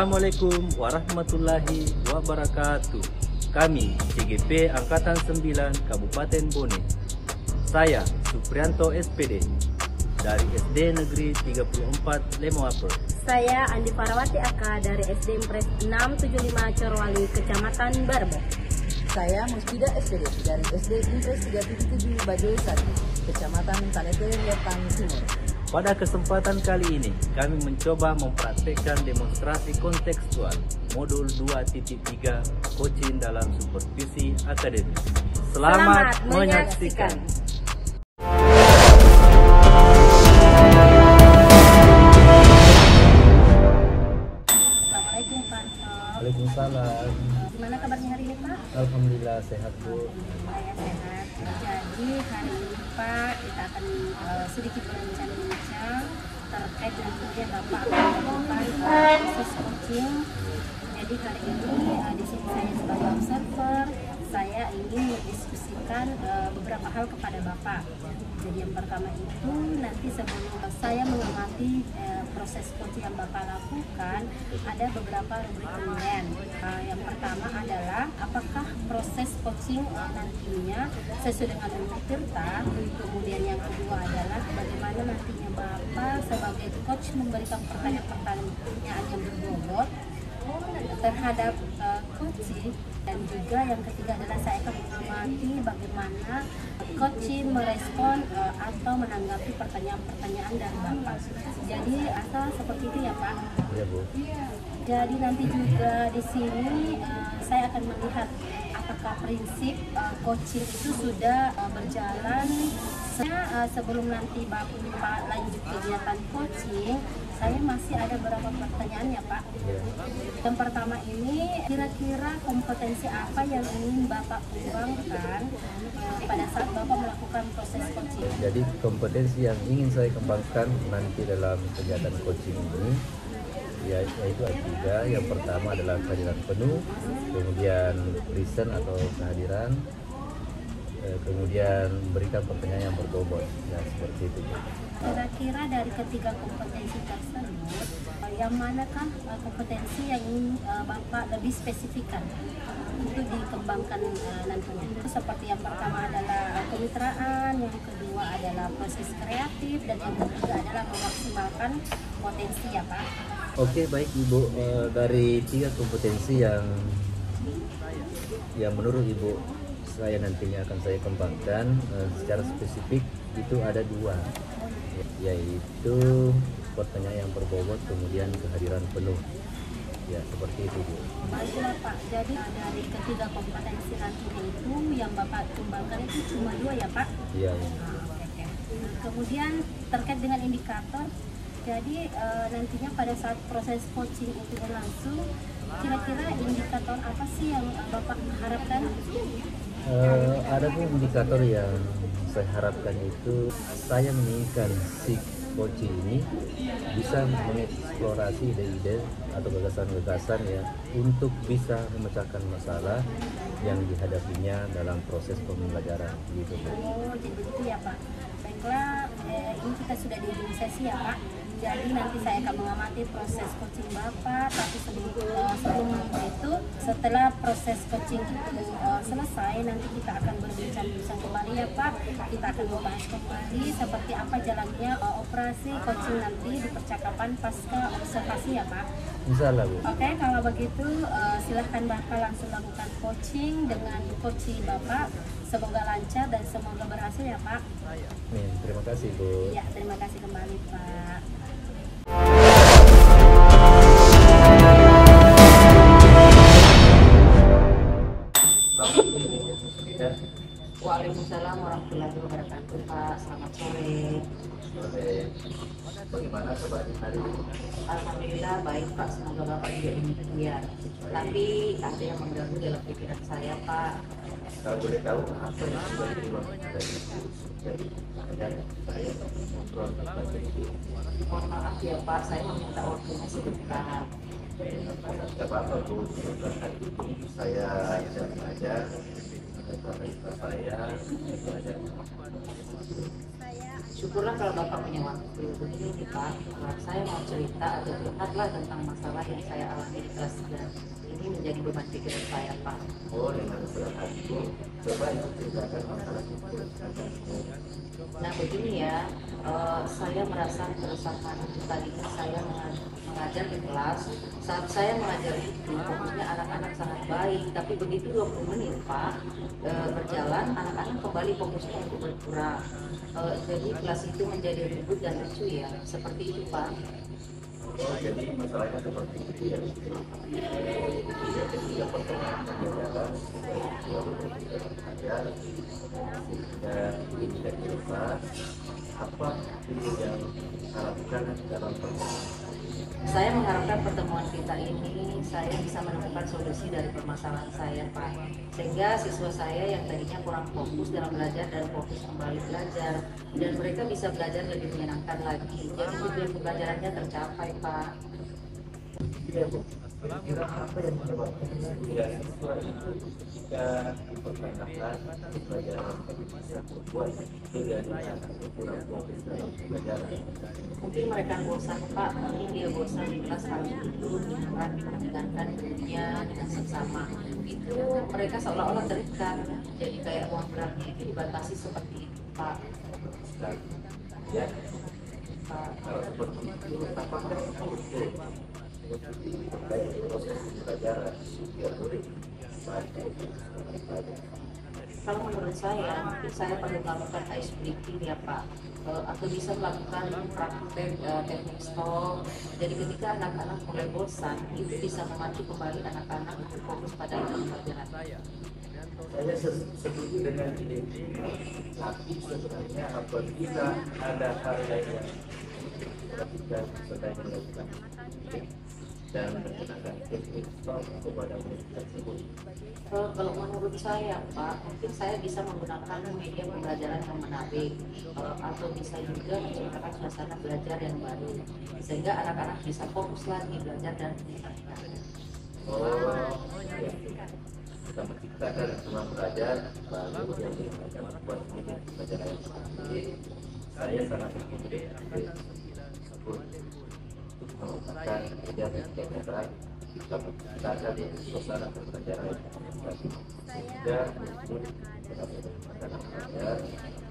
Assalamualaikum warahmatullahi wabarakatuh. Kami CGP Angkatan 9 Kabupaten Bone. Saya Suprianto SPD dari SD Negeri 34 Lemoape. Saya Andi Farawati AK dari SD Impres 675 Corwali, Kecamatan Barbo. Saya Musbida SPD dari SD Impres 377 Bajoy 1, Kecamatan Tanete Wetan Timur. Pada kesempatan kali ini, kami mencoba mempraktekkan demonstrasi kontekstual modul 2.3 coaching dalam supervisi akademik. Selamat menyaksikan. Assalamualaikum Pak. Waalaikumsalam. Gimana kabarnya hari ini Pak? Alhamdulillah sehat Bu. Saya sehat. Jadi hari ini Pak kita akan sedikit berbincang terkait dengan kemudian Bapak akan melakukan proses coaching. Jadi kali ini di sini saya sebagai observer, saya ingin mendiskusikan beberapa hal kepada Bapak. Jadi yang pertama itu nanti sebelum saya mengamati proses coaching yang Bapak lakukan, ada beberapa rubrik penilaian. Yang pertama adalah apakah proses coaching nantinya sesuai dengan UU Tirta. Kemudian yang kedua adalah bagaimana nantinya Bapak sebagai coach memberikan pertanyaan-pertanyaan yang berbobot terhadap coaching, dan juga yang ketiga adalah saya akan mengamati bagaimana coaching merespon atau menanggapi pertanyaan-pertanyaan dari Bapak. Jadi asal seperti itu ya Pak. Iya Bu. Jadi nanti juga di sini saya akan melihat apakah prinsip coaching itu sudah berjalan. Sebelum nanti Bapak lanjut kegiatan coaching, saya masih ada beberapa pertanyaan ya Pak. Yang pertama ini, kira-kira kompetensi apa yang ingin Bapak kembangkan pada saat Bapak melakukan proses coaching? Jadi kompetensi yang ingin saya kembangkan nanti dalam kegiatan coaching ini yaitu ada tiga. Yang pertama adalah kehadiran penuh, kemudian present atau kehadiran, kemudian memberikan pertanyaan yang berbobot, ya seperti itu. Kira-kira dari ketiga kompetensi tersebut, yang manakah kompetensi yang ingin Bapak lebih spesifikkan untuk dikembangkan nantinya? Seperti yang pertama adalah kemitraan, yang kedua adalah proses kreatif, dan yang ketiga adalah memaksimalkan potensi ya Pak. Oke, baik Ibu, dari tiga kompetensi yang menurut Ibu saya nantinya akan saya kembangkan secara spesifik itu ada dua, yaitu pertanyaan yang berbobot, kemudian kehadiran penuh, ya seperti itu Bu. Baiklah Pak, jadi dari ketiga kompetensi nantinya itu yang Bapak kembangkan itu cuma dua ya Pak? Iya. Oke. Kemudian terkait dengan indikator, jadi nantinya pada saat proses coaching itu berlangsung, kira-kira indikator apa sih yang Bapak harapkan? Ada pun indikator yang saya harapkan itu, saya menginginkan si coaching ini bisa mengeksplorasi ide-ide atau gagasan-gagasan ya untuk bisa memecahkan masalah yang dihadapinya dalam proses pembelajaran gitu. Oh, jadi begitu ya Pak. Baiklah, ini kita sudah di ujung sesi ya Pak. Jadi nanti saya akan mengamati proses coaching Bapak, tapi sebelum itu, setelah proses coaching itu selesai, nanti kita akan berbincang-bincang kembali ya Pak. Kita akan membahas kembali seperti apa jalannya operasi coaching nanti di percakapan pasca observasi ya Pak. Insyaallah Bu. Oke, kalau begitu silahkan Bapak langsung lakukan coaching dengan coaching Bapak. Semoga lancar dan semoga berhasil ya Pak. Terima kasih Bu. Ya, terima kasih kembali Pak. Waalaikumsalam warahmatullahi wabarakatuh Pak. Selamat sore. Bagaimana kabarnya hari ini? Alhamdulillah baik Pak. Semoga Bapak juga demikian. Tapi ada yang mengganggu dalam pikiran saya Pak. Kalau boleh tahu apa yang sudah dibuat dari saya ngobrol tentang itu. Mohon maaf ya Pak, saya meminta waktunya sebentar. Tidak apa-apa Bu, hari ini saya sengaja karena saya belajar. Syukurlah kalau Bapak punya waktu. Begini nih Pak, saya mau cerita atau curhatlah tentang masalah yang saya alami di kelas 3. Ini menjadi beban pikiran saya Pak. Oh, dengan senang hati. Coba ceritakan masalah itu. Nah begini ya, saya merasa keresahan tadinya saya mengajar di kelas. Saat saya mengajar itu, fokusnya anak-anak sangat baik, tapi begitu 20 menit Pak berjalan, anak-anak kembali fokusnya untuk berkurang. Jadi kelas itu menjadi ribut dan lucu ya, seperti itu Pak. Oh, jadi masalahnya seperti itu ya. Ketika pertemuan pembelajaran, dan ini tidak jelas apa yang harapkan dalam pertemuan. Saya mengharapkan pertemuan kita ini saya bisa menemukan solusi dari permasalahan saya Pak, sehingga siswa saya yang tadinya kurang fokus dalam belajar dan fokus kembali belajar, dan mereka bisa belajar lebih menyenangkan lagi, jadi tujuan pembelajarannya tercapai Pak. Iya Bu, kira-kira apa yang menyebabkan tidak siswa itu ketika dipertanyakan pelajaran bisa membuat kegaduhan atau kurang fokus dalam pelajaran? Mungkin mereka bosan Pak, mungkin dia bosan di kelas harus duduk, mendengarkan gurunya dengan seksama. Itu mereka seolah-olah terikat, jadi kayak ruang geraknya itu dibatasi seperti itu Pak. Ya, Pak. kalau seperti itu, apakah itu betul terkait proses pembelajaran biar murid Kalau menurut saya, mungkin saya perlu melakukan ice breaking ya Pak, atau bisa melakukan praktek teknik stop. Jadi ketika anak-anak mulai bosan, itu bisa memacu kembali anak-anak untuk fokus pada pelajaran. Saya setuju dengan ide ini, tapi sebenarnya apabila ada hal lain yang diperhatikan sedang melakukan dan menggunakan teknik stop kepada murid tersebut. Kalau menurut saya Pak, mungkin saya bisa menggunakan media pembelajaran yang menarik, atau bisa juga menciptakan suasana belajar yang baru, sehingga anak-anak bisa fokus lagi belajar dan mendengarkan. Oh, ya. Kita menciptakan ruang belajar baru yang akan membuat media pembelajaran yang baik. Saya sangat mengikuti tersebut untuk merupakan kegiatan kegiatan kita menciptakan suasana pembelajaran yang baik dan murid benar-benar akan belajar.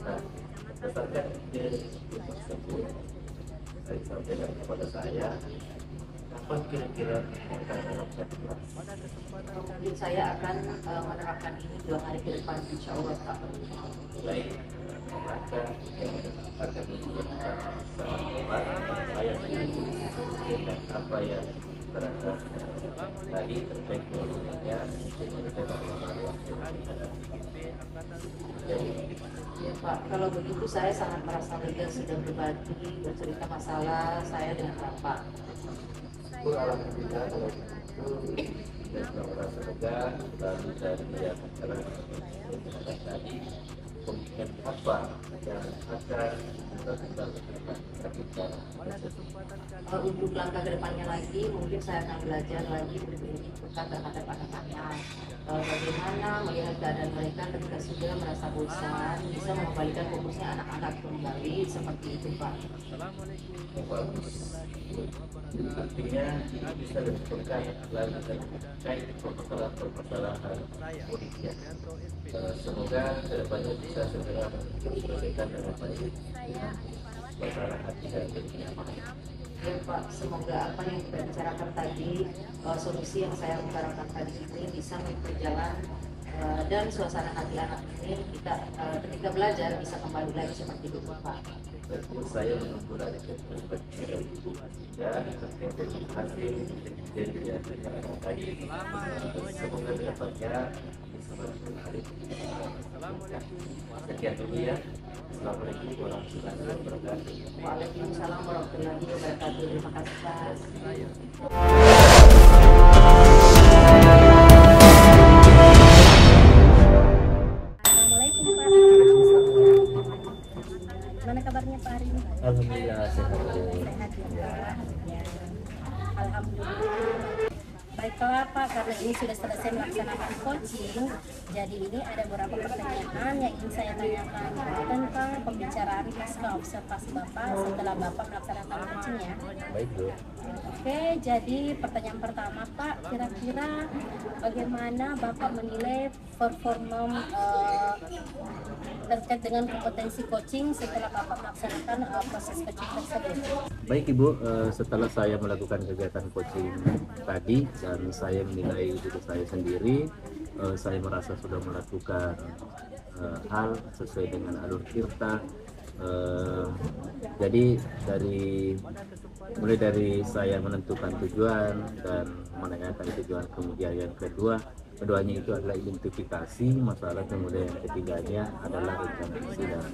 Nah, berdasarkan ide tersebut, saya sampaikan kepada saya, kapan kira-kira akan menerapkan kelas? Mungkin saya akan menerapkan ini 2 hari ke depan, insya Allah Pak. Baik, maka akan menggunakan sangat tepat saya setuju dengan apa yang terasa tadi terkait dengan Ya Pak, kalau begitu saya sangat merasa lega sudah berbagi, bercerita masalah saya dengan Bapak. Alhamdulillah kalau itu dan merasa lega lalu dari yang tadi kemudian apa yang akan kita lakukan. Untuk langkah ke depannya lagi, mungkin saya akan belajar lagi lebih dekat terhadap anak-anak. Bagaimana melihat keadaan mereka ketika sudah merasa bosan, bisa mengembalikan fokusnya anak-anak kembali, seperti itu Pak. Bagus. Artinya bisa disebutkan lalu terkait permasalahan muridnya. Semoga kedepannya bisa segera diselesaikan dengan baik. Masalah hati dan kenyamanan. Ya Pak, semoga apa yang kita bicarakan tadi, solusi yang saya utarakan tadi ini bisa berjalan, dan suasana hati anak ini kita ketika belajar bisa kembali lagi seperti itu Pak. Saya menunggu dari perspektif dari Ibu dan terkait dengan hasil kejadian yang tadi. Semoga kedepannya bisa berhasil. Sekian dulu ya. Assalamualaikum warahmatullahi wabarakatuh. Waalaikumsalam warahmatullahi wabarakatuh. Terima kasih Pak. Assalamualaikum Pak. Gimana kabarnya Pak hari ini? Alhamdulillah sehat. Sehat ya Pak. Ya. Alhamdulillah. Baiklah Pak, karena ini sudah selesai melaksanakan coaching, jadi ini ada beberapa pertanyaan yang ingin saya tanyakan tentang pembicaraan pasca observasi Bapak setelah Bapak melaksanakan coaching ya. Baik Bu. Oke, jadi pertanyaan pertama Pak, kira-kira bagaimana Bapak menilai performa terkait dengan kompetensi coaching setelah Bapak melaksanakan proses coaching tersebut? Baik Ibu, setelah saya melakukan kegiatan coaching tadi dan saya menilai diri saya sendiri, saya merasa sudah melakukan hal sesuai dengan alur tirta. Jadi mulai dari saya menentukan tujuan dan menanyakan tujuan, kemudian yang keduanya itu adalah identifikasi masalah, kemudian yang ketiganya adalah rencana aksi dan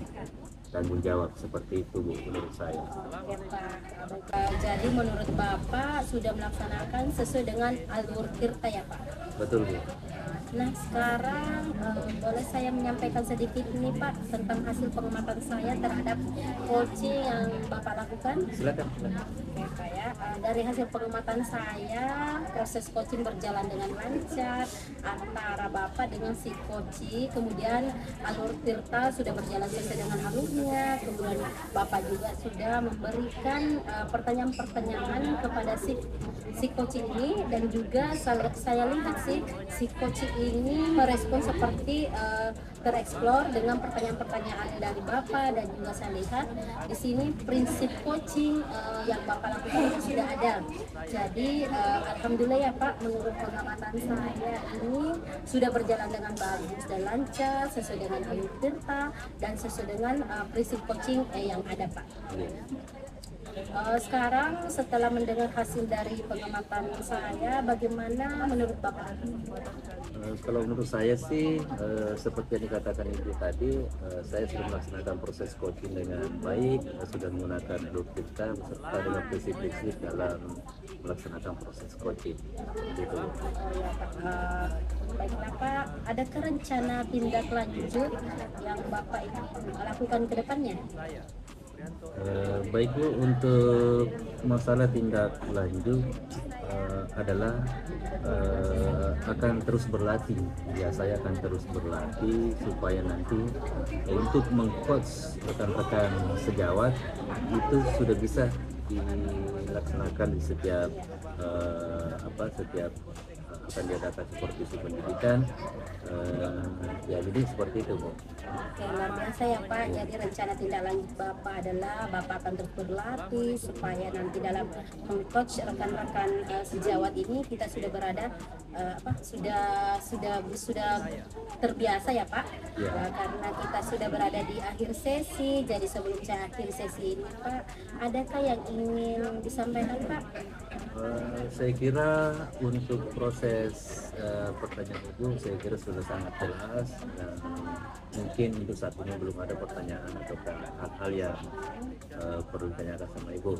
tanggung jawab. Seperti itu Bu, menurut saya. Oke Pak. Jadi menurut Bapak sudah melaksanakan sesuai dengan alur tirta ya Pak? Betul Bu. Nah sekarang boleh saya menyampaikan sedikit ini Pak tentang hasil pengamatan saya terhadap coaching yang Bapak lakukan? Silakan. Oke Pak ya, dari hasil pengamatan saya proses coaching berjalan dengan lancar antara Bapak dengan si coaching, kemudian alur tirta sudah berjalan sesuai dengan alurnya, kemudian Bapak juga sudah memberikan pertanyaan-pertanyaan kepada si coaching ini, dan juga saya lihat si coaching ini merespon seperti tereksplor dengan pertanyaan-pertanyaan dari Bapak, dan juga saya lihat di sini prinsip coaching yang Bapak lakukan itu sudah ada. Jadi alhamdulillah ya Pak, menurut pengamatan saya ini sudah berjalan dengan bagus dan lancar sesuai dengan alur tirta dan sesuai dengan prinsip coaching yang ada Pak. Sekarang setelah mendengar hasil dari pengamatan saya, bagaimana menurut Bapak? Kalau menurut saya sih seperti yang dikatakan Ibu tadi, saya sudah melaksanakan proses coaching dengan baik, sudah menggunakan alur tirta beserta dengan prinsip-prinsip dalam melaksanakan proses coaching. Gitu. Ya Pak. Baiklah Pak, adakah rencana tindak lanjut yang Bapak lakukan ke depannya? Baik Bu, untuk masalah tindak lanjut adalah akan terus berlatih. Ya, saya akan terus berlatih supaya nanti untuk mengcoach rekan-rekan sejawat itu sudah bisa dilaksanakan di setiap akan diadakan seperti pendidikan. Ya jadi seperti itu Bu. Oke, luar biasa ya Pak. Jadi rencana tindak lanjut Bapak adalah Bapak akan terus berlatih supaya nanti dalam mengcoach rekan-rekan sejawat ini kita sudah berada sudah terbiasa ya Pak. Ya. Karena kita sudah berada di akhir sesi. Jadi sebelum saya akhir sesi ini Pak, adakah yang ingin disampaikan Pak? Saya kira untuk proses pertanyaan Ibu saya kira sudah sangat jelas, dan mungkin untuk saat ini belum ada pertanyaan atau hal-hal yang perlu ditanyakan sama Ibu.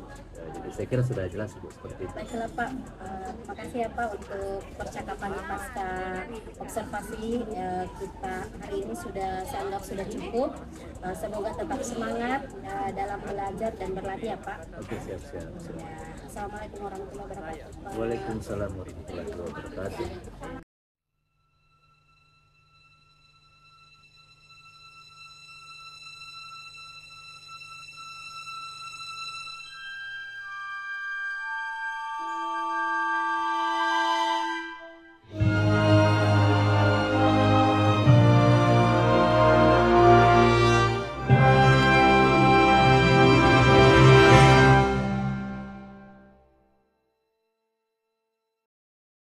Jadi saya kira sudah jelas Bu, seperti itu. Baiklah Pak, makasih ya Pak untuk percakapan pasca observasi kita hari ini saya anggap sudah cukup. Semoga tetap semangat dalam belajar dan berlatih ya Pak. Oke, siap. Assalamualaikum warahmatullahi wabarakatuh. Waalaikumsalam warahmatullahi wabarakatuh.